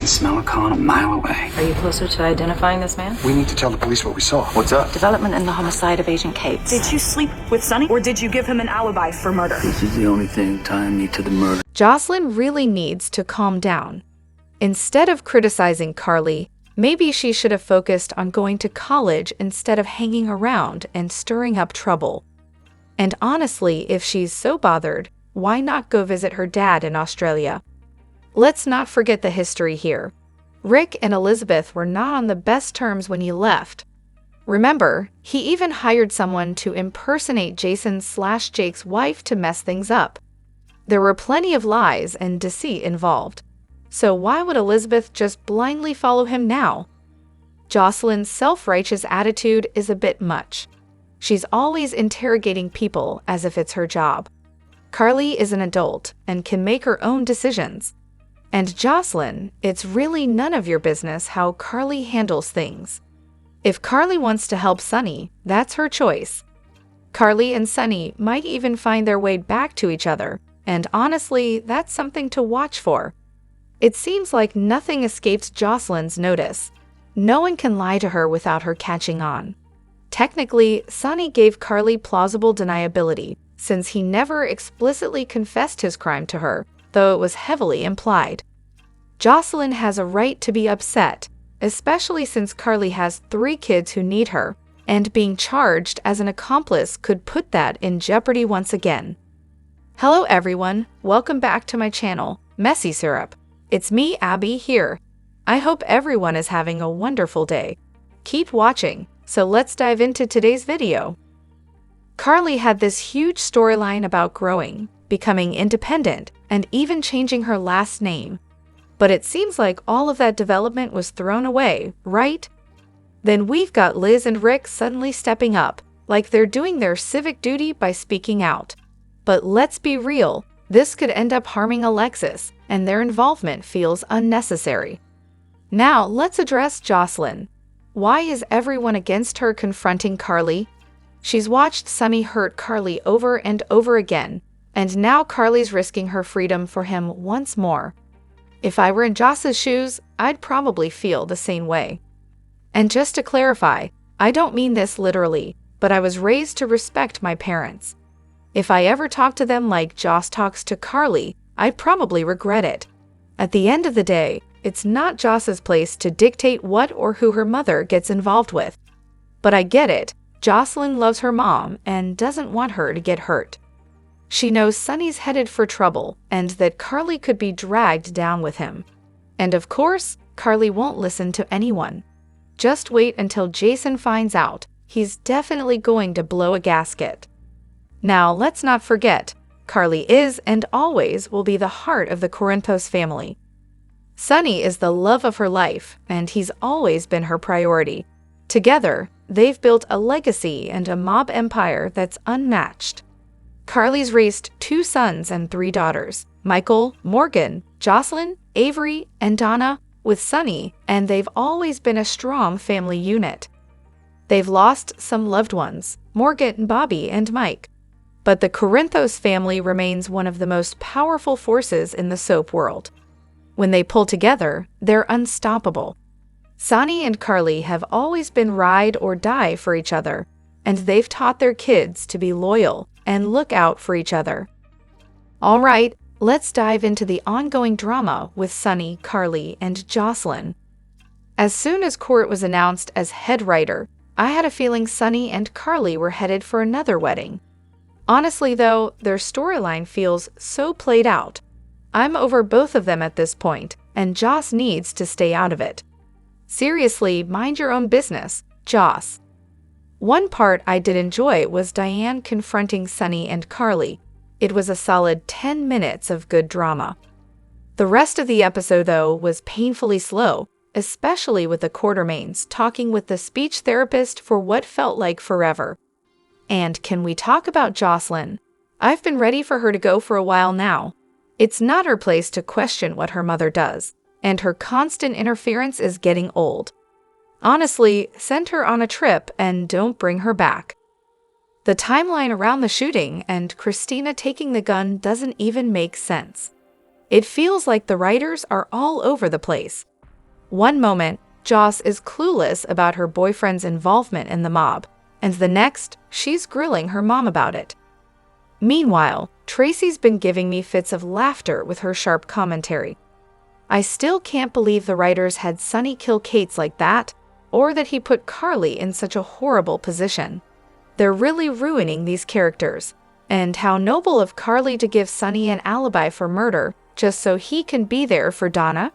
I smell a con a mile away. Are you closer to identifying this man? We need to tell the police what we saw. What's up? Development in the homicide of Agent Kate. Did you sleep with Sonny, or did you give him an alibi for murder? This is the only thing tying me to the murder. Josslyn really needs to calm down. Instead of criticizing Carly, maybe she should have focused on going to college instead of hanging around and stirring up trouble. And honestly, if she's so bothered, why not go visit her dad in Australia? Let's not forget the history here. Rick and Elizabeth were not on the best terms when he left. Remember, he even hired someone to impersonate Jason/Jake's wife to mess things up. There were plenty of lies and deceit involved. So why would Elizabeth just blindly follow him now? Josslyn's self-righteous attitude is a bit much. She's always interrogating people as if it's her job. Carly is an adult and can make her own decisions. And Josslyn, it's really none of your business how Carly handles things. If Carly wants to help Sonny, that's her choice. Carly and Sonny might even find their way back to each other, and honestly, that's something to watch for. It seems like nothing escaped Josslyn's notice. No one can lie to her without her catching on. Technically, Sonny gave Carly plausible deniability, since he never explicitly confessed his crime to her, though it was heavily implied. Josslyn has a right to be upset, especially since Carly has 3 kids who need her, and being charged as an accomplice could put that in jeopardy once again. Hello everyone, welcome back to my channel, Messy Syrup. It's me, Abby, here. I hope everyone is having a wonderful day. Keep watching, so let's dive into today's video. Carly had this huge storyline about growing, becoming independent, and even changing her last name. But it seems like all of that development was thrown away, right? Then we've got Liz and Rick suddenly stepping up, like they're doing their civic duty by speaking out. But let's be real, this could end up harming Alexis, and their involvement feels unnecessary. Now let's address Josslyn. Why is everyone against her confronting Carly? She's watched Sonny hurt Carly over and over again, and now Carly's risking her freedom for him once more. If I were in Joss's shoes, I'd probably feel the same way. And just to clarify, I don't mean this literally, but I was raised to respect my parents. If I ever talk to them like Joss talks to Carly, I'd probably regret it. At the end of the day, it's not Joss's place to dictate what or who her mother gets involved with. But I get it, Josslyn loves her mom and doesn't want her to get hurt. She knows Sonny's headed for trouble and that Carly could be dragged down with him. And of course, Carly won't listen to anyone. Just wait until Jason finds out. He's definitely going to blow a gasket. Now, let's not forget, Carly is and always will be the heart of the Corinthos family. Sonny is the love of her life, and he's always been her priority. Together, they've built a legacy and a mob empire that's unmatched. Carly's raised 2 sons and 3 daughters, Michael, Morgan, Josslyn, Avery, and Donna, with Sonny, and they've always been a strong family unit. They've lost some loved ones, Morgan, Bobby, and Mike. But the Corinthos family remains one of the most powerful forces in the soap world. When they pull together, they're unstoppable. Sonny and Carly have always been ride or die for each other, and they've taught their kids to be loyal and look out for each other. All right, let's dive into the ongoing drama with Sonny, Carly, and Josslyn. As soon as Court was announced as head writer, I had a feeling Sonny and Carly were headed for another wedding. Honestly though, their storyline feels so played out. I'm over both of them at this point, and Joss needs to stay out of it. Seriously, mind your own business, Joss. One part I did enjoy was Diane confronting Sonny and Carly. It was a solid 10 minutes of good drama. The rest of the episode, though, was painfully slow, especially with the Quartermaines talking with the speech therapist for what felt like forever. And can we talk about Josslyn? I've been ready for her to go for a while now. It's not her place to question what her mother does, and her constant interference is getting old. Honestly, send her on a trip and don't bring her back. The timeline around the shooting and Christina taking the gun doesn't even make sense. It feels like the writers are all over the place, One moment, Joss is clueless about her boyfriend's involvement in the mob, and the next, she's grilling her mom about it. Meanwhile, Tracy's been giving me fits of laughter with her sharp commentary. I still can't believe the writers had Sonny kill Kate's like that, or that he put Carly in such a horrible position. They're really ruining these characters. And how noble of Carly to give Sonny an alibi for murder just so he can be there for Donna?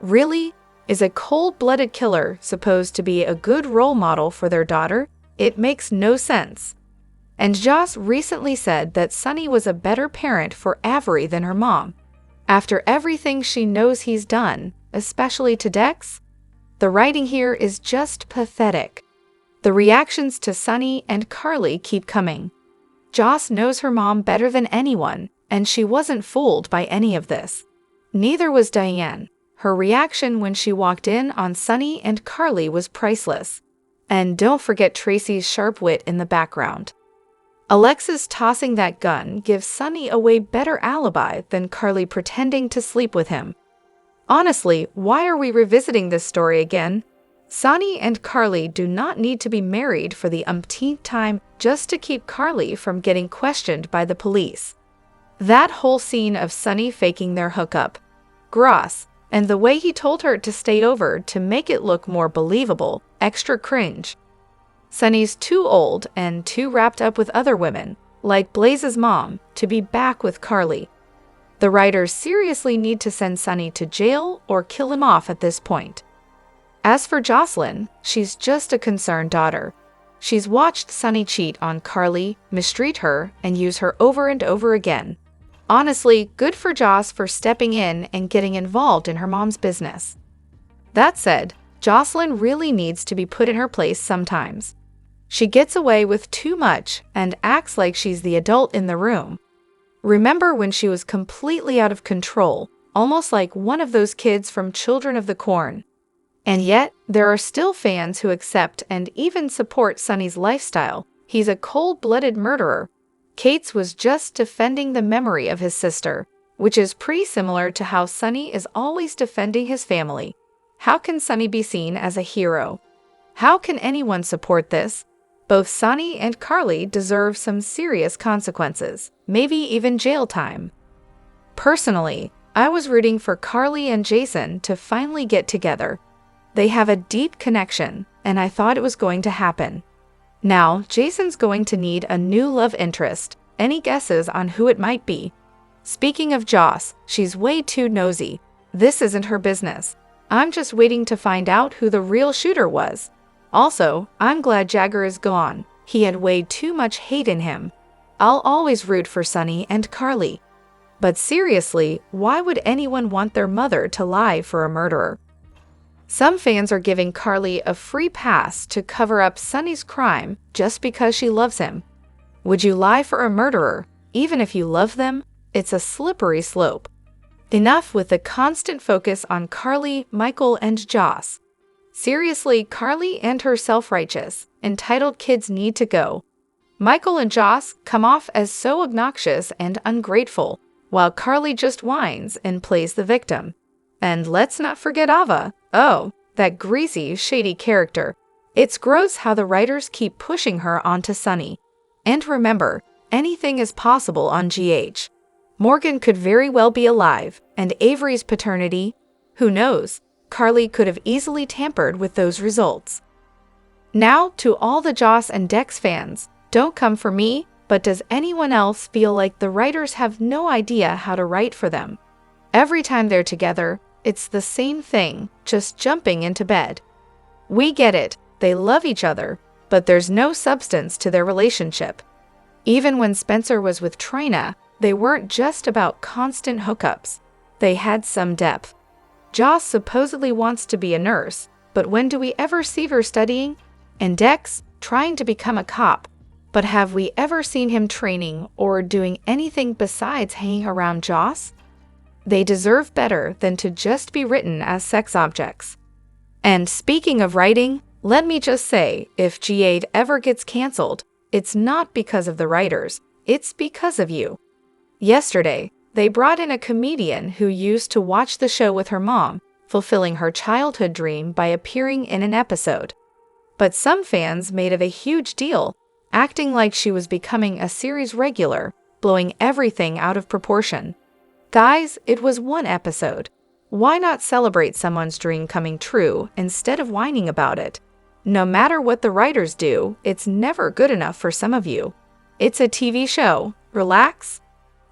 Really? Is a cold-blooded killer supposed to be a good role model for their daughter? It makes no sense. And Joss recently said that Sonny was a better parent for Avery than her mom. After everything she knows he's done, especially to Dex? The writing here is just pathetic. The reactions to Sonny and Carly keep coming. Joss knows her mom better than anyone, and she wasn't fooled by any of this. Neither was Diane. Her reaction when she walked in on Sonny and Carly was priceless. And don't forget Tracy's sharp wit in the background. Alexis tossing that gun gives Sonny a way better alibi than Carly pretending to sleep with him. Honestly, why are we revisiting this story again? Sonny and Carly do not need to be married for the umpteenth time just to keep Carly from getting questioned by the police. That whole scene of Sonny faking their hookup, gross, and the way he told her to stay over to make it look more believable, extra cringe. Sonny's too old and too wrapped up with other women, like Blaze's mom, to be back with Carly. The writers seriously need to send Sonny to jail or kill him off at this point. As for Josslyn, she's just a concerned daughter. She's watched Sonny cheat on Carly, mistreat her, and use her over and over again. Honestly, good for Joss for stepping in and getting involved in her mom's business. That said, Josslyn really needs to be put in her place sometimes. She gets away with too much and acts like she's the adult in the room. Remember when she was completely out of control, almost like one of those kids from Children of the Corn? And yet, there are still fans who accept and even support Sonny's lifestyle. He's a cold-blooded murderer. Kate's was just defending the memory of his sister, which is pretty similar to how Sonny is always defending his family. How can Sonny be seen as a hero? How can anyone support this? Both Sonny and Carly deserve some serious consequences, maybe even jail time. Personally, I was rooting for Carly and Jason to finally get together. They have a deep connection, and I thought it was going to happen. Now, Jason's going to need a new love interest. Any guesses on who it might be? Speaking of Joss, she's way too nosy. This isn't her business. I'm just waiting to find out who the real shooter was. Also, I'm glad Jagger is gone. He had way too much hate in him. I'll always root for Sonny and Carly. But seriously, why would anyone want their mother to lie for a murderer? Some fans are giving Carly a free pass to cover up Sonny's crime just because she loves him. Would you lie for a murderer, even if you love them? It's a slippery slope. Enough with the constant focus on Carly, Michael, and Joss. Seriously, Carly and her self-righteous, entitled kids need to go. Michael and Joss come off as so obnoxious and ungrateful, while Carly just whines and plays the victim. And let's not forget Ava. Oh, that greasy, shady character. It's gross how the writers keep pushing her onto Sonny. And remember, anything is possible on GH. Morgan could very well be alive, and Avery's paternity, who knows? Carly could have easily tampered with those results. Now, to all the Joss and Dex fans, don't come for me, but does anyone else feel like the writers have no idea how to write for them? Every time they're together, it's the same thing, just jumping into bed. We get it, they love each other, but there's no substance to their relationship. Even when Spencer was with Trina, they weren't just about constant hookups. They had some depth. Joss supposedly wants to be a nurse, but when do we ever see her studying? And Dex, trying to become a cop. But have we ever seen him training or doing anything besides hanging around Joss? They deserve better than to just be written as sex objects. And speaking of writing, let me just say, if G8 ever gets canceled, it's not because of the writers, it's because of you. Yesterday, they brought in a comedian who used to watch the show with her mom, fulfilling her childhood dream by appearing in an episode. But some fans made it a huge deal, acting like she was becoming a series regular, blowing everything out of proportion. Guys, it was one episode. Why not celebrate someone's dream coming true instead of whining about it? No matter what the writers do, it's never good enough for some of you. It's a TV show. Relax.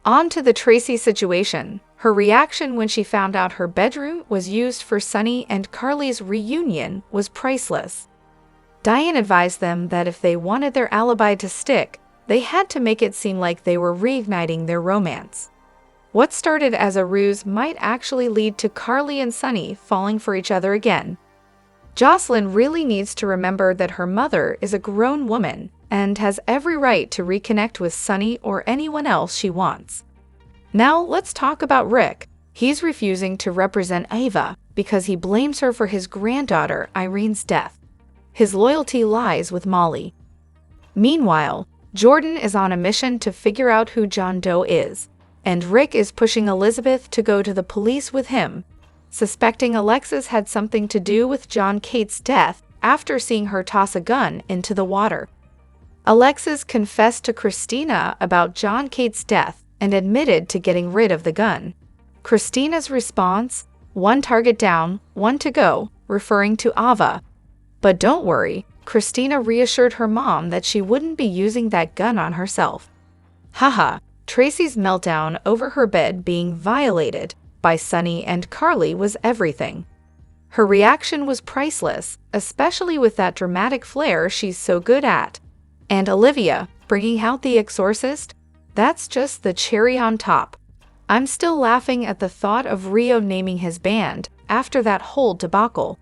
On to the Tracy situation. Her reaction when she found out her bedroom was used for Sonny and Carly's reunion was priceless. Diane advised them that if they wanted their alibi to stick, they had to make it seem like they were reigniting their romance. What started as a ruse might actually lead to Carly and Sonny falling for each other again. Josslyn really needs to remember that her mother is a grown woman and has every right to reconnect with Sonny or anyone else she wants. Now let's talk about Rick. He's refusing to represent Ava because he blames her for his granddaughter Irene's death. His loyalty lies with Molly. Meanwhile, Jordan is on a mission to figure out who John Doe is, and Rick is pushing Elizabeth to go to the police with him, suspecting Alexis had something to do with John Kate's death after seeing her toss a gun into the water. Alexis confessed to Christina about John Kate's death and admitted to getting rid of the gun. Christina's response, "One target down, one to go," referring to Ava. But don't worry, Christina reassured her mom that she wouldn't be using that gun on herself. Haha, Tracy's meltdown over her bed being violated by Sonny and Carly was everything. Her reaction was priceless, especially with that dramatic flair she's so good at. And Olivia, bringing out the exorcist? That's just the cherry on top. I'm still laughing at the thought of Rio naming his band after that whole debacle.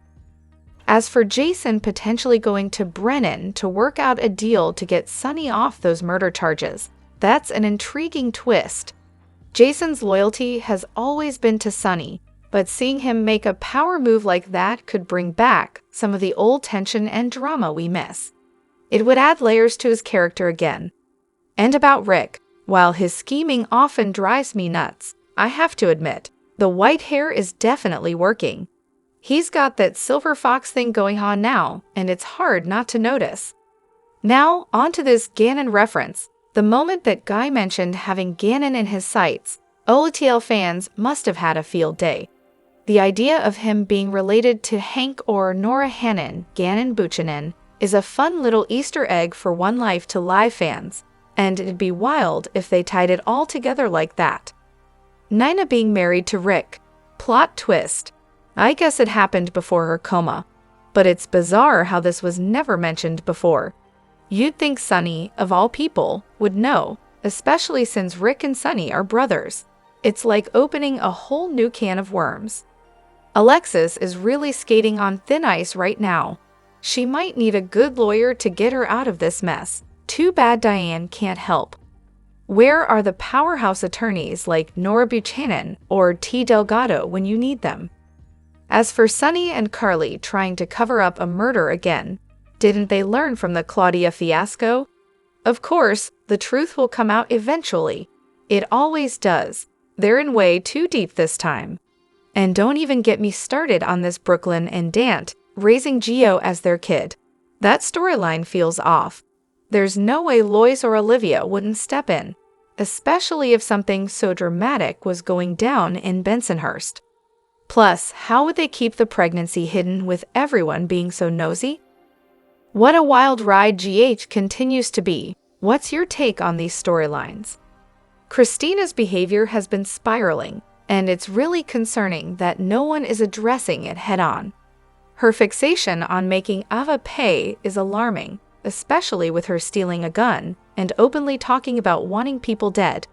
As for Jason potentially going to Brennan to work out a deal to get Sonny off those murder charges, that's an intriguing twist. Jason's loyalty has always been to Sonny, but seeing him make a power move like that could bring back some of the old tension and drama we miss. It would add layers to his character again. And about Rick, while his scheming often drives me nuts, I have to admit, the white hair is definitely working. He's got that silver fox thing going on now, and it's hard not to notice. Now, onto this Gannon reference. The moment that Guy mentioned having Gannon in his sights, OTL fans must have had a field day. The idea of him being related to Hank or Nora Hannon, Gannon Buchanan, is a fun little Easter egg for One Life to Live fans, and it'd be wild if they tied it all together like that. Nina being married to Rick. Plot twist. I guess it happened before her coma, but it's bizarre how this was never mentioned before. You'd think Sonny, of all people, would know, especially since Rick and Sonny are brothers. It's like opening a whole new can of worms. Alexis is really skating on thin ice right now. She might need a good lawyer to get her out of this mess. Too bad Diane can't help. Where are the powerhouse attorneys like Nora Buchanan or T. Delgado when you need them? As for Sonny and Carly trying to cover up a murder again, didn't they learn from the Claudia fiasco? Of course, the truth will come out eventually. It always does. They're in way too deep this time. And don't even get me started on this Brooklyn and Dant raising Gio as their kid. That storyline feels off. There's no way Lois or Olivia wouldn't step in, especially if something so dramatic was going down in Bensonhurst. Plus, how would they keep the pregnancy hidden with everyone being so nosy? What a wild ride GH continues to be. What's your take on these storylines? Christina's behavior has been spiraling, and it's really concerning that no one is addressing it head-on. Her fixation on making Ava pay is alarming, especially with her stealing a gun and openly talking about wanting people dead.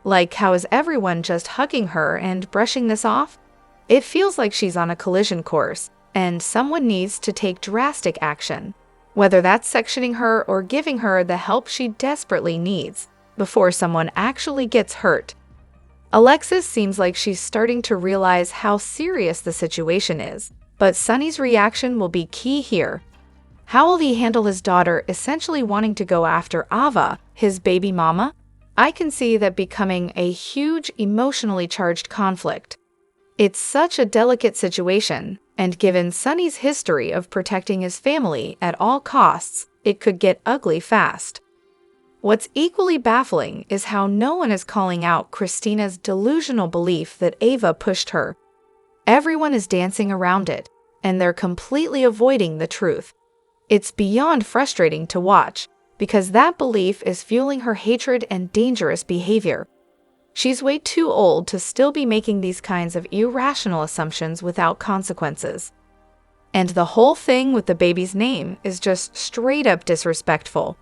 Like, how is everyone just hugging her and brushing this off? It feels like she's on a collision course, and someone needs to take drastic action, whether that's sectioning her or giving her the help she desperately needs before someone actually gets hurt. Alexis seems like she's starting to realize how serious the situation is, but Sonny's reaction will be key here. How will he handle his daughter essentially wanting to go after Ava, his baby mama? I can see that becoming a huge emotionally charged conflict. It's such a delicate situation, and given Sonny's history of protecting his family at all costs, it could get ugly fast. What's equally baffling is how no one is calling out Christina's delusional belief that Ava pushed her. Everyone is dancing around it, and they're completely avoiding the truth. It's beyond frustrating to watch, because that belief is fueling her hatred and dangerous behavior. She's way too old to still be making these kinds of irrational assumptions without consequences. And the whole thing with the baby's name is just straight up disrespectful.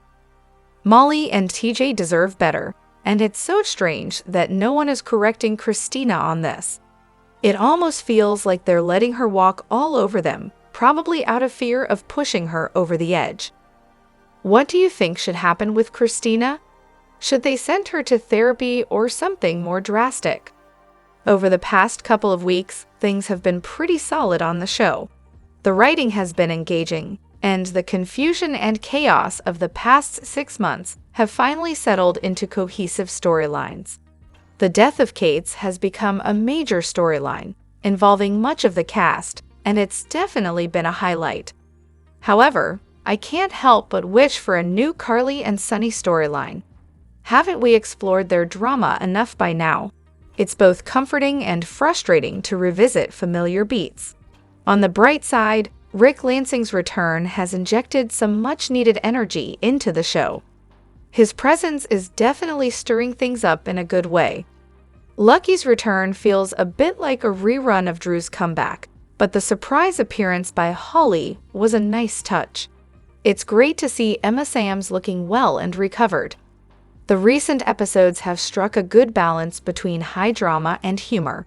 Molly and TJ deserve better, and it's so strange that no one is correcting Christina on this. It almost feels like they're letting her walk all over them, probably out of fear of pushing her over the edge. What do you think should happen with Christina? Should they send her to therapy or something more drastic? Over the past couple of weeks, things have been pretty solid on the show. The writing has been engaging, and the confusion and chaos of the past 6 months have finally settled into cohesive storylines. The death of Kate's has become a major storyline, involving much of the cast, and it's definitely been a highlight. However, I can't help but wish for a new Carly and Sonny storyline. Haven't we explored their drama enough by now? It's both comforting and frustrating to revisit familiar beats. On the bright side, Rick Lansing's return has injected some much-needed energy into the show. His presence is definitely stirring things up in a good way. Lucky's return feels a bit like a rerun of Drew's comeback, but the surprise appearance by Holly was a nice touch. It's great to see Emma Samms looking well and recovered. The recent episodes have struck a good balance between high drama and humor.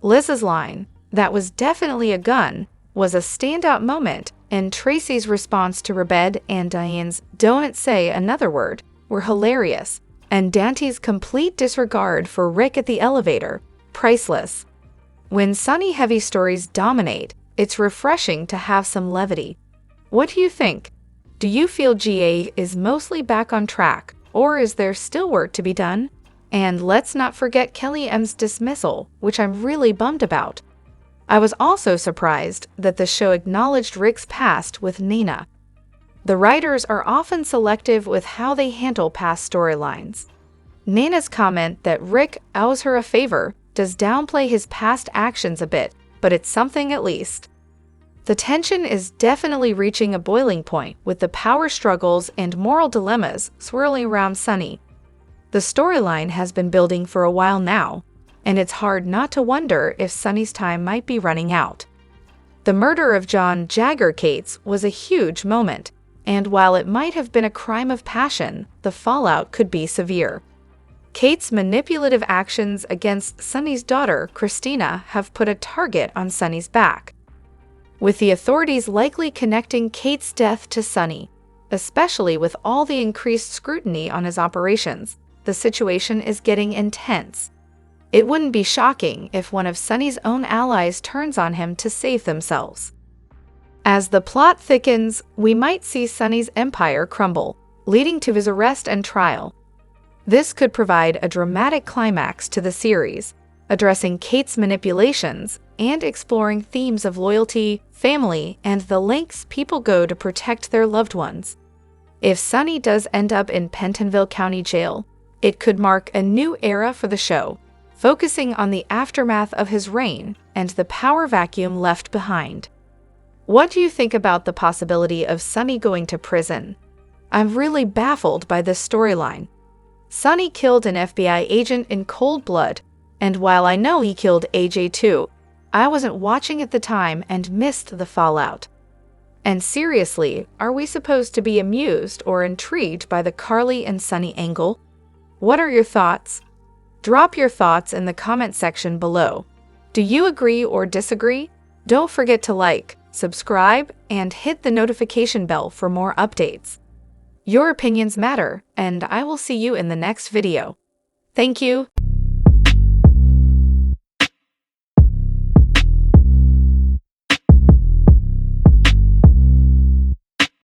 Liz's line, "That was definitely a gun," was a standout moment, and Tracy's response to Rebed and Diane's "Don't say another word" were hilarious, and Dante's complete disregard for Rick at the elevator, priceless. When Sonny-heavy stories dominate, it's refreshing to have some levity. What do you think? Do you feel GA is mostly back on track, or is there still work to be done? And let's not forget Kelly M's dismissal, which I'm really bummed about. I was also surprised that the show acknowledged Rick's past with Nina. The writers are often selective with how they handle past storylines. Nina's comment that Rick owes her a favor does downplay his past actions a bit, but it's something at least. The tension is definitely reaching a boiling point with the power struggles and moral dilemmas swirling around Sonny. The storyline has been building for a while now, and it's hard not to wonder if Sonny's time might be running out. The murder of John Jagger Cates was a huge moment, and while it might have been a crime of passion, the fallout could be severe. Kate's manipulative actions against Sonny's daughter, Christina, have put a target on Sonny's back, with the authorities likely connecting Kate's death to Sonny. Especially with all the increased scrutiny on his operations, the situation is getting intense. It wouldn't be shocking if one of Sonny's own allies turns on him to save themselves. As the plot thickens, we might see Sonny's empire crumble, leading to his arrest and trial. This could provide a dramatic climax to the series, addressing Kate's manipulations and exploring themes of loyalty, family, and the lengths people go to protect their loved ones. If Sonny does end up in Pentonville County Jail, it could mark a new era for the show, focusing on the aftermath of his reign and the power vacuum left behind. What do you think about the possibility of Sonny going to prison? I'm really baffled by this storyline. Sonny killed an FBI agent in cold blood, and while I know he killed AJ too, I wasn't watching at the time and missed the fallout. And seriously, are we supposed to be amused or intrigued by the Carly and Sonny angle? What are your thoughts? Drop your thoughts in the comment section below. Do you agree or disagree? Don't forget to like, subscribe, and hit the notification bell for more updates. Your opinions matter, and I will see you in the next video. Thank you.